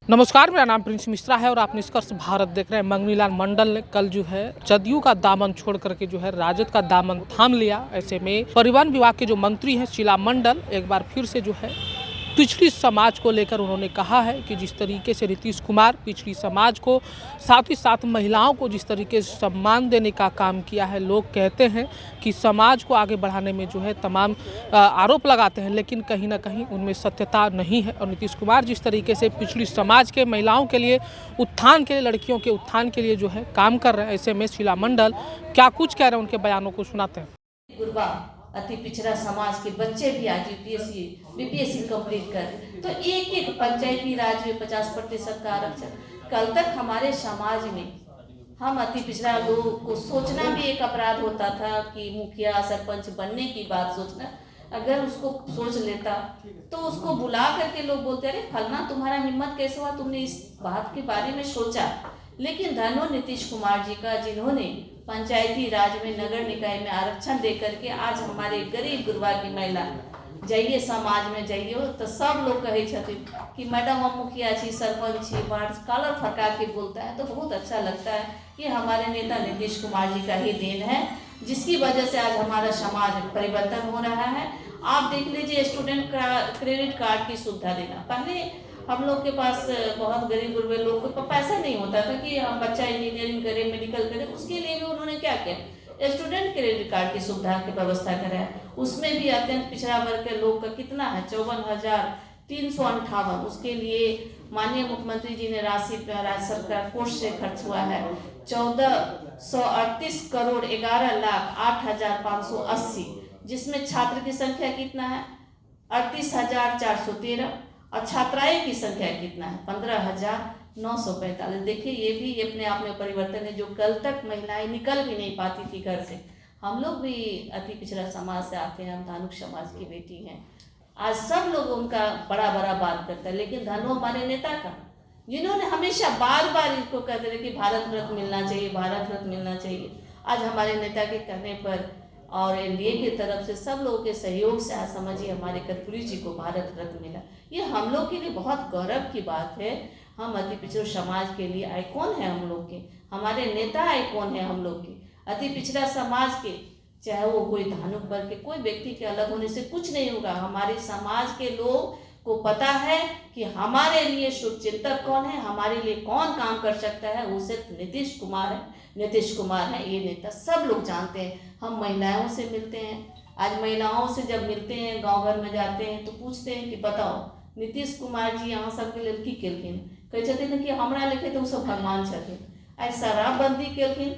नमस्कार, मेरा नाम प्रिंस मिश्रा है और आप निष्कर्ष भारत देख रहे हैं। मंगनीलाल मंडल ने कल जो है जदयू का दामन छोड़ करके जो है राजद का दामन थाम लिया। ऐसे में परिवहन विभाग के जो मंत्री हैं शीला मंडल एक बार फिर से जो है पिछड़ी समाज को लेकर उन्होंने कहा है कि जिस तरीके से नीतीश कुमार पिछड़ी समाज को साथ ही साथ महिलाओं को जिस तरीके से सम्मान देने का काम किया है, लोग कहते हैं कि समाज को आगे बढ़ाने में जो है तमाम आरोप लगाते हैं, लेकिन कहीं ना कहीं उनमें सत्यता नहीं है। और नीतीश कुमार जिस तरीके से पिछड़ी समाज के महिलाओं के लिए उत्थान के लिए, लड़कियों के उत्थान के लिए जो है काम कर रहे हैं, ऐसे में शीला मंडल क्या कुछ कह रहे हैं, उनके बयानों को सुनाते हैं। अति पिछड़ा समाज के बच्चे भी आज यूपीएससी बीपीएससी कंप्लीट कर, तो एक एक पंचायती राज में 50% का आरक्षण। कल तक हमारे समाज में हम अति पिछड़ा लोगों को सोचना भी एक अपराध होता था कि मुखिया सरपंच बनने की बात सोचना, अगर उसको सोच लेता तो उसको बुला करके लोग बोलते अरे फलना तुम्हारा हिम्मत कैसे हुआ, तुमने इस बात के बारे में सोचा। लेकिन धन्य नीतीश कुमार जी का, जिन्होंने पंचायती राज में नगर निकाय में आरक्षण दे करके आज हमारे गरीब गुरबा की महिला जाइए समाज में जाइए तो सब लोग कहे छथिन कि मैडम हम मुखिया छी, सरपंच छी, वार्ड कॉलर फरका के बोलता है, तो बहुत अच्छा लगता है। ये हमारे नेता नीतीश कुमार जी का ही देन है, जिसकी वजह से आज हमारा समाज परिवर्तन हो रहा है। आप देख लीजिए, स्टूडेंट क्रेडिट कार्ड की सुविधा देना, पहले हम लोग के पास बहुत गरीब गुरबे लोग को पैसा नहीं होता था कि हम बच्चा इंजीनियरिंग करे, मेडिकल करे, उसके लिए भी उन्होंने क्या किया, स्टूडेंट क्रेडिट कार्ड की सुविधा की व्यवस्था कराया। उसमें भी अत्यंत पिछड़ा वर्ग के लोग का कितना है 54,358, उसके लिए माननीय मुख्यमंत्री जी ने राशि राज्य सरकार कोष से खर्च हुआ है 1438 करोड़ 11,08,580, जिसमें छात्र की संख्या कितना है 38,413 और छात्राएं की संख्या कितना है 15,945। देखिए ये भी अपने आप में परिवर्तन है। जो कल तक महिलाएं निकल भी नहीं पाती थी घर से, हम लोग भी अति पिछड़ा समाज से आते हैं, हम धानुक समाज की बेटी हैं। आज सब लोग उनका बड़ा बड़ा बात करता है, लेकिन धनो हमारे नेता का, जिन्होंने हमेशा बार बार इसको कहते रहे कि भारत रत्न मिलना चाहिए, भारत रत्न मिलना चाहिए। आज हमारे नेता के कहने पर और एनडीए की तरफ से सब लोगों के सहयोग से आज समझिए हमारे कर्पूरी जी को भारत रत्न मिला। ये हम लोग के लिए बहुत गौरव की बात है। हम अति पिछड़ा समाज के लिए आइकॉन है, हम लोग के हमारे नेता आइकॉन है हम लोग के अति पिछड़ा समाज के। चाहे वो कोई धानुक वर्ग के, कोई व्यक्ति के अलग होने से कुछ नहीं होगा। हमारे समाज के लोग को पता है कि हमारे लिए शुभचिंतक कौन है, हमारे लिए कौन काम कर सकता है, वो सिर्फ नीतीश कुमार है। नीतीश कुमार है ये नेता, सब लोग जानते हैं। हम महिलाओं से मिलते हैं, आज महिलाओं से जब मिलते हैं, गांव घर में जाते हैं तो पूछते हैं कि बताओ नीतीश कुमार जी यहाँ सबके लिए की केलखिन, कहे छथिन कि हमरा लिखे तो सब भगवान छथिन। आज शराबबंदी केलखिन,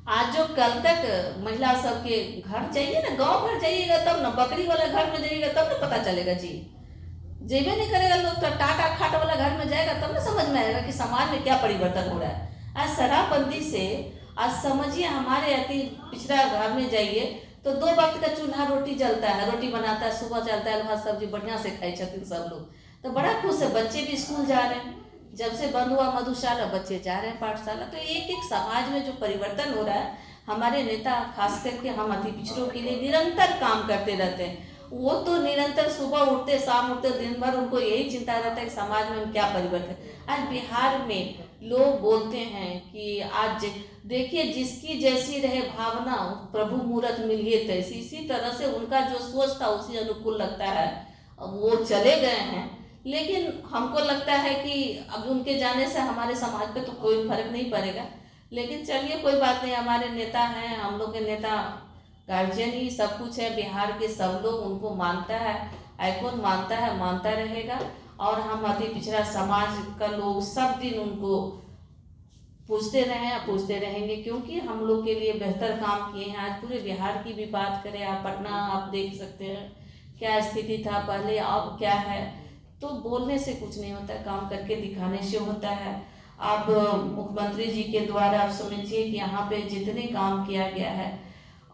आज जो कल तक महिला सबके घर जाइए ना, गांव घर जाइएगा तब ना, बकरी वाला घर में जाइएगा तब ना पता चलेगा जी, जेबे नहीं करेगा लोग तो टाटा खाट वाला घर में जाएगा तब ना समझ में आएगा कि समाज में क्या परिवर्तन हो रहा है। आज शराबबंदी से आज समझिए हमारे अति पिछड़ा घर में जाइए तो 2 वक्त का चूल्हा रोटी जलता है, रोटी बनाता है, सुबह चलता है, भात सब्जी बढ़िया से खाई छथिन सब लोग, तो बड़ा खुश है। बच्चे भी स्कूल जा रहे हैं, जब से बंद हुआ मधुशाला बच्चे जा रहे हैं पाठशाला। तो एक एक समाज में जो परिवर्तन हो रहा है, हमारे नेता खास करके हम अति पिछड़ों के लिए निरंतर काम करते रहते हैं। वो तो निरंतर सुबह उठते शाम उठते दिन भर उनको यही चिंता रहता है कि समाज में क्या परिवर्तन। आज बिहार में लोग बोलते हैं कि आज देखिए जिसकी जैसी रहे भावना प्रभु मूरत मिलिए तैसी, इसी तरह से उनका जो सोच था उसी अनुकूल लगता है। अब वो चले गए हैं, लेकिन हमको लगता है कि अब उनके जाने से हमारे समाज पे तो कोई फर्क नहीं पड़ेगा। लेकिन चलिए कोई बात नहीं, हमारे नेता हैं, हम लोग के नेता गार्जियन ही सब कुछ है। बिहार के सब लोग उनको मानता है, आइकॉन मानता है, मानता रहेगा। और हम अति पिछड़ा समाज का लोग सब दिन उनको पूछते रहे हैं, पूछते रहेंगे, क्योंकि हम लोग के लिए बेहतर काम किए हैं। आज पूरे बिहार की भी बात करें, आप पटना आप देख सकते हैं क्या स्थिति था पहले, अब क्या है। तो बोलने से कुछ नहीं होता, काम करके दिखाने से होता है। अब मुख्यमंत्री जी के द्वारा आप समझिए कि यहाँ पे जितने काम किया गया है,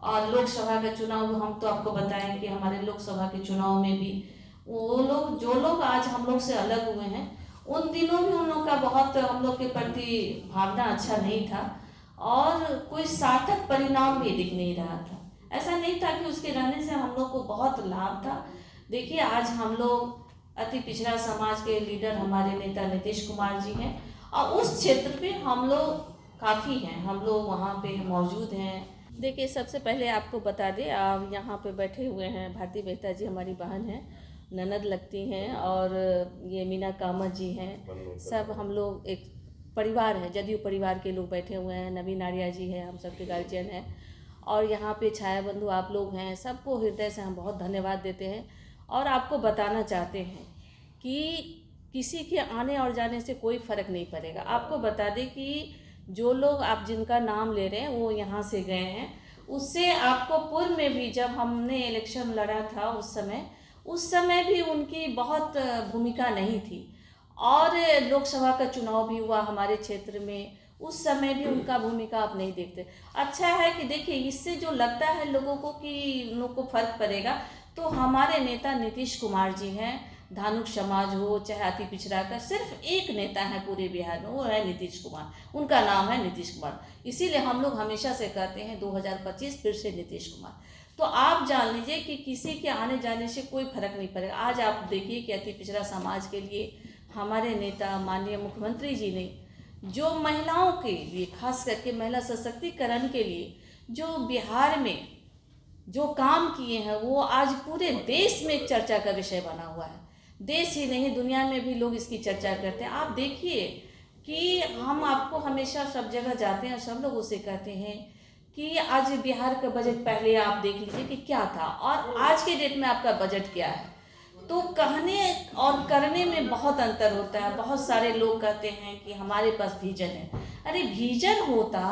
और लोकसभा का चुनाव हम तो आपको बताएं कि हमारे लोकसभा के चुनाव में भी वो लोग जो लोग आज हम लोग से अलग हुए हैं, उन दिनों भी उन लोग का बहुत हम लोग के प्रति भावना अच्छा नहीं था, और कोई सार्थक परिणाम भी दिख नहीं रहा था। ऐसा नहीं था कि उसके रहने से हम लोग को बहुत लाभ था। देखिए आज हम लोग अति पिछड़ा समाज के लीडर हमारे नेता नीतीश कुमार जी हैं और उस क्षेत्र पे हम लोग काफ़ी हैं, हम लोग वहाँ पे मौजूद हैं। देखिए, सबसे पहले आपको बता दें, आप यहाँ पे बैठे हुए हैं भारती मेहता जी, हमारी बहन हैं, ननद लगती हैं, और ये मीना कामत जी हैं। सब हम लोग एक परिवार है, जदयू परिवार के लोग बैठे हुए हैं। नवीन आर्या जी है, हम सबके गार्जियन हैं, और यहाँ पे छाया बंधु आप लोग हैं। सबको हृदय से हम बहुत धन्यवाद देते हैं और आपको बताना चाहते हैं कि किसी के आने और जाने से कोई फ़र्क नहीं पड़ेगा। आपको बता दें कि जो लोग आप जिनका नाम ले रहे हैं वो यहाँ से गए हैं, उससे आपको पूर्व में भी जब हमने इलेक्शन लड़ा था उस समय भी उनकी बहुत भूमिका नहीं थी, और लोकसभा का चुनाव भी हुआ हमारे क्षेत्र में, उस समय भी उनका भूमिका आप नहीं देखते। अच्छा है कि देखिए, इससे जो लगता है लोगों को कि उन लोग को फर्क पड़ेगा, तो हमारे नेता नीतीश कुमार जी हैं। धानुक समाज हो चाहे अति पिछड़ा का, सिर्फ एक नेता है पूरे बिहार में, वो है नीतीश कुमार, उनका नाम है नीतीश कुमार। इसीलिए हम लोग हमेशा से कहते हैं 2025 फिर से नीतीश कुमार। तो आप जान लीजिए कि किसी के आने जाने से कोई फर्क नहीं पड़ेगा। आज आप देखिए कि अति पिछड़ा समाज के लिए हमारे नेता माननीय मुख्यमंत्री जी ने जो महिलाओं के लिए, खास करके महिला सशक्तिकरण के लिए जो बिहार में जो काम किए हैं, वो आज पूरे देश में एक चर्चा का विषय बना हुआ है। देश ही नहीं, दुनिया में भी लोग इसकी चर्चा करते हैं। आप देखिए कि हम आपको हमेशा सब जगह जाते हैं, सब लोग उसे कहते हैं कि आज बिहार का बजट पहले आप देख लीजिए कि क्या था और आज के डेट में आपका बजट क्या है। तो कहने और करने में बहुत अंतर होता है। बहुत सारे लोग कहते हैं कि हमारे पास विजन है। अरे विजन होता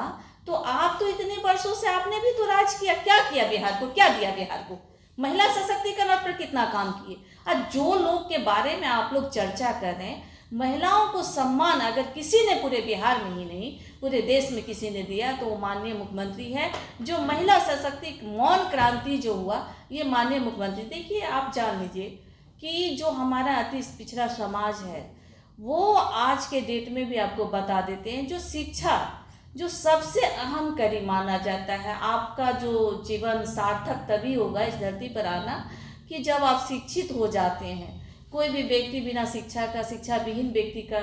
तो आप तो इतने वर्षों से आपने भी तो राज किया, क्या किया बिहार को, क्या दिया बिहार को, महिला सशक्तिकरण पर कितना काम किए। और जो लोग के बारे में आप लोग चर्चा कर रहे हैं, महिलाओं को सम्मान अगर किसी ने पूरे बिहार में ही नहीं पूरे देश में किसी ने दिया तो वो माननीय मुख्यमंत्री है। जो महिला सशक्तिकरण मौन क्रांति जो हुआ, ये माननीय मुख्यमंत्री। देखिए, आप जान लीजिए कि जो हमारा अति पिछड़ा समाज है वो आज के डेट में भी आपको बता देते हैं, जो शिक्षा जो सबसे अहम कड़ी माना जाता है। आपका जो जीवन सार्थक तभी होगा इस धरती पर आना कि जब आप शिक्षित हो जाते हैं। कोई भी व्यक्ति बिना शिक्षा का, शिक्षा विहीन व्यक्ति का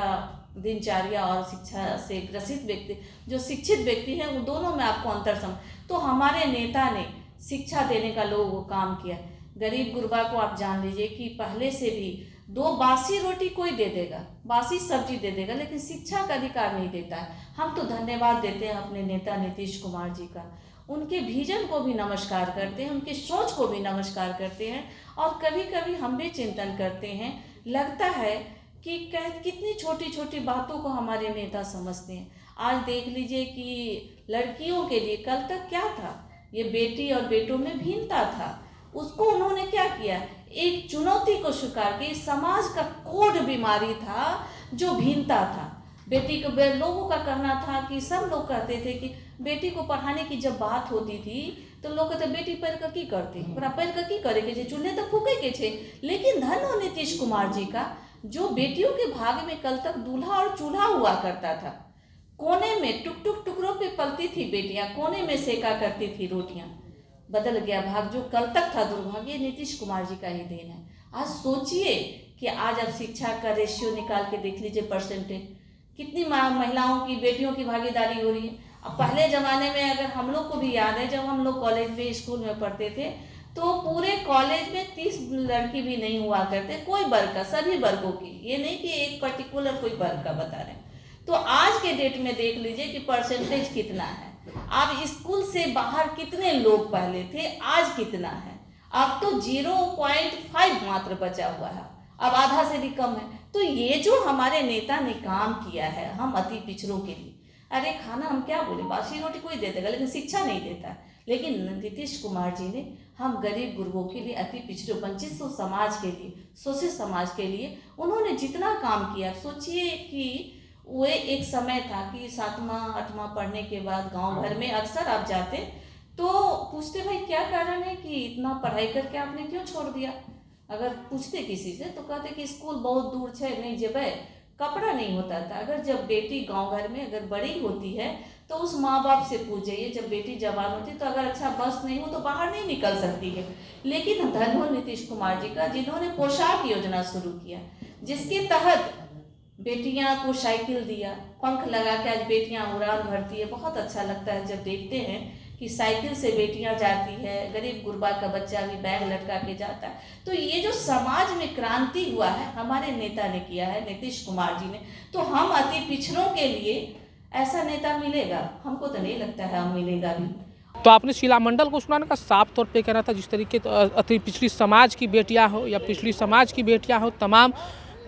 दिनचर्या और शिक्षा से ग्रसित व्यक्ति, जो शिक्षित व्यक्ति है, वो दोनों में आपको अंतर समझ। तो हमारे नेता ने शिक्षा देने का लोगों को काम किया। गरीब गुरबा को आप जान लीजिए कि पहले से भी 2 बासी रोटी कोई दे देगा, बासी सब्जी दे देगा, लेकिन शिक्षा का अधिकार नहीं देता है। हम तो धन्यवाद देते हैं अपने नेता नीतीश कुमार जी का। उनके विजन को भी नमस्कार करते हैं, उनकी सोच को भी नमस्कार करते हैं, और कभी कभी हम भी चिंतन करते हैं। लगता है कि कितनी छोटी छोटी बातों को हमारे नेता समझते हैं। आज देख लीजिए कि लड़कियों के लिए कल तक क्या था, ये बेटी और बेटों में भिन्नता था, उसको उन्होंने क्या किया, एक चुनौती को स्वीकार की। समाज का कोड बीमारी था जो भिन्नता था। बेटी को, लोगों का कहना था कि सब लोग कहते थे कि बेटी को पढ़ाने की जब बात होती थी तो लोग कहते बेटी पैर का की करती, पैर का की करे के चूल्हे तो फूके के थे। लेकिन धन हो नीतीश कुमार जी का, जो बेटियों के भाग में कल तक दूल्हा और चूल्हा हुआ करता था। कोने में टुकड़ों पे पलती थी बेटियां, कोने में सेका करती थी रोटियां। बदल गया भाग, जो कल तक था दुर्भाग्य नीतीश कुमार जी का ही देन है। आज सोचिए कि आज आप शिक्षा का रेशियो निकाल के देख लीजिए, परसेंटेज कितनी महिलाओं की, बेटियों की भागीदारी हो रही है। अब पहले ज़माने में अगर हम लोग को भी याद है, जब हम लोग कॉलेज में स्कूल में पढ़ते थे तो पूरे कॉलेज में 30 लड़की भी नहीं हुआ करते, कोई वर्ग का, सभी वर्गों की, ये नहीं कि एक पर्टिकुलर कोई वर्ग का बता रहे हैं। तो आज के डेट में देख लीजिए कि परसेंटेज कितना है। आप स्कूल से बाहर कितने लोग पहले थे, आज कितना है। अब तो 0.5 मात्र बचा हुआ है, अब आधा से भी कम है। तो ये जो हमारे नेता ने काम किया है हम अति पिछड़ों के लिए, अरे खाना हम क्या बोले, बासी रोटी कोई दे देगा लेकिन शिक्षा नहीं देता। लेकिन नीतीश कुमार जी ने हम गरीब गुरबों के लिए, अति पिछड़े वंचित समाज के लिए, शोषित समाज के लिए उन्होंने जितना काम किया, सोचिए कि वो एक समय था कि 7वां 8वां पढ़ने के बाद गांव भर में अक्सर आप जाते तो पूछते भाई क्या कारण है कि इतना पढ़ाई करके आपने क्यों छोड़ दिया। अगर पूछते किसी से तो कहते कि स्कूल बहुत दूर है, नहीं जेबे, कपड़ा नहीं होता था। अगर जब बेटी गांव घर में अगर बड़ी होती है तो उस माँ बाप से पूछ जाइए, जब बेटी जवान होती है तो अगर अच्छा वस्त्र नहीं हो तो बाहर नहीं निकल सकती है। लेकिन धन हो नीतीश कुमार जी का, जिन्होंने पोशाक योजना शुरू किया, जिसके तहत बेटियां को साइकिल दिया, पंख लगा के आज बेटियां उड़ान भरती है। बहुत अच्छा लगता है जब देखते हैं कि साइकिल से बेटियां जाती है, गरीब गुरबा का बच्चा भी बैग लटका के जाता है। तो ये जो समाज में क्रांति हुआ है हमारे नेता ने किया है, नीतीश कुमार जी ने। तो हम अति पिछड़ों के लिए ऐसा नेता मिलेगा, हमको तो नहीं लगता है हम मिलेगा भी। तो आपने शीला मंडल को सुनाने का साफ तौर पे कहना था, जिस तरीके अति पिछड़ी समाज की बेटियां हो या पिछड़ी समाज की बेटियां हो, तमाम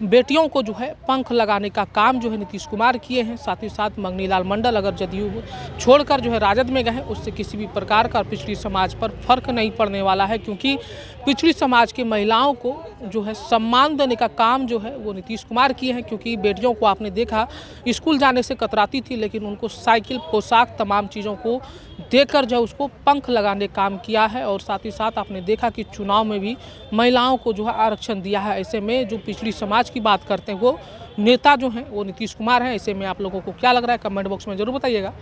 बेटियों को जो है पंख लगाने का काम जो है नीतीश कुमार किए हैं। साथ ही साथ मंगनी लाल मंडल अगर जदयू छोड़कर जो है राजद में गए, उससे किसी भी प्रकार का पिछड़ी समाज पर फर्क नहीं पड़ने वाला है, क्योंकि पिछड़ी समाज की महिलाओं को जो है सम्मान देने का काम जो है वो नीतीश कुमार किए हैं। क्योंकि बेटियों को आपने देखा स्कूल जाने से कतराती थी, लेकिन उनको साइकिल, पोशाक, तमाम चीज़ों को देकर जो उसको पंख लगाने का काम किया है। और साथ ही साथ आपने देखा कि चुनाव में भी महिलाओं को जो है आरक्षण दिया है। ऐसे में जो पिछड़ी समाज की बात करते हैं वो नेता जो हैं वो नीतीश कुमार हैं। ऐसे में आप लोगों को क्या लग रहा है, कमेंट बॉक्स में जरूर बताइएगा।